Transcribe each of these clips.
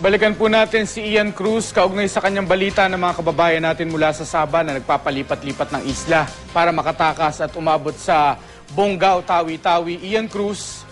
Balikan po natin si Ian Cruz kaugnay sa kanyang balita ng mga kababayan natin mula sa Sabah na nagpapalipat-lipat ng isla para makatakas at umabot sa Bonggao, Tawi-Tawi. Ian Cruz.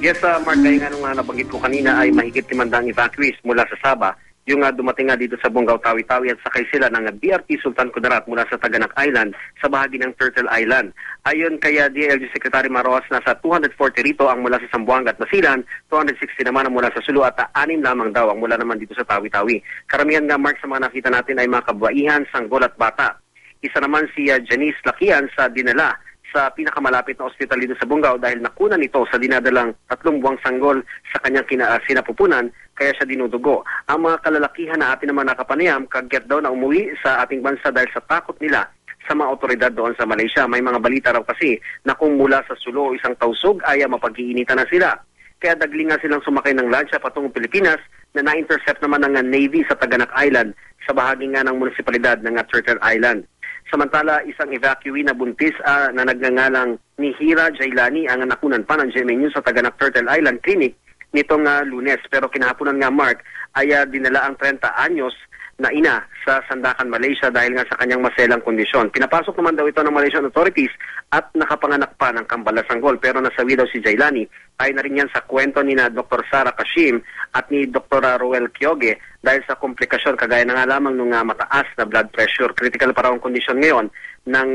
Yes, Mark, kaya nga nung nabanggit ko kanina ay mahigit 500 evacuees mula sa Sabah. Yung dumating nga dito sa Bonggao, Tawi-Tawi at sakay sila ng BRT Sultan Kudarat mula sa Taganak Island sa bahagi ng Turtle Island. Ayon kay DILG Secretary Maroas, nasa 240 rito ang mula sa Zamboanga at Basilan, 260 naman ang mula sa Sulu at 6 lamang daw ang mula naman dito sa Tawi-Tawi. Karamihan nga, Mark, sa mga nakita natin ay mga kababaihan, sanggol at bata. Isa naman si Janice Lakian sa dinala sa pinakamalapit na ospital dito sa Bonggao dahil nakunan nito sa dinadalang 3 buwang sanggol sa kanyang sinapupunan kaya siya dinudugo. Ang mga kalalakihan na atin naman nakapanayam, kagyat daw na umuwi sa ating bansa dahil sa takot nila sa mga otoridad doon sa Malaysia. May mga balita raw kasi na kung mula sa Sulu o isang tausog ay mapag-iinitan na sila. Kaya dagling nga silang sumakay ng lansya patungong Pilipinas na na-intercept naman ng Navy sa Taganak Island sa bahagi nga ng munisipalidad ng Turtle Island. Samantala, isang evacuee na buntis na nagngangalang ni Hira Jailani ang nakunan pa ng GMA News sa Taganak Turtle Island Clinic nitong Lunes. Pero kinahaponan nga, Mark, ay dinala ang 30 anyos na ina sa Sandakan, Malaysia dahil nga sa kanyang maselang kondisyon. Pinapasok naman daw ito ng Malaysian authorities at nakapanganak pa ng kambal na sanggol. Pero nasawi daw si Jailani. Ay na rin yan sa kwento ni na Dr. Sara Kashim at ni Dr. Roel Kyoge dahil sa komplikasyon kagaya na nga lamang ng mataas na blood pressure. Critical pa raw ang kondisyon ngayon ng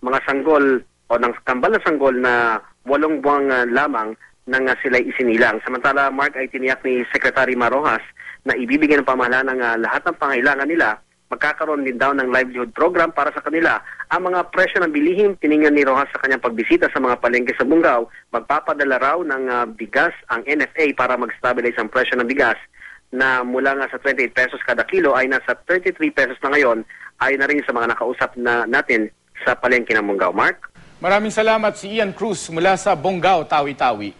mga sanggol o ng kambal na sanggol na 8 buwang lamang nang sila'y isinilang. Samantala, Mark, ay tiniyak ni Secretary Marojas na ibibigyan ng pamahalaan ng lahat ng pangailangan nila. Magkakaroon din daw ng livelihood program para sa kanila. Ang mga presyo ng bilihin, tiningnan ni Rojas sa kanyang pagbisita sa mga palengke sa Bonggao, magpapadala raw ng bigas ang NFA para mag-stabilize ang presyo ng bigas na mula nga sa 28 pesos kada kilo ay nasa 33 pesos na ngayon, ay na rin sa mga nakausap na natin sa palengke ng Bonggao. Mark? Maraming salamat si Ian Cruz mula sa Bonggao, Tawi-Tawi.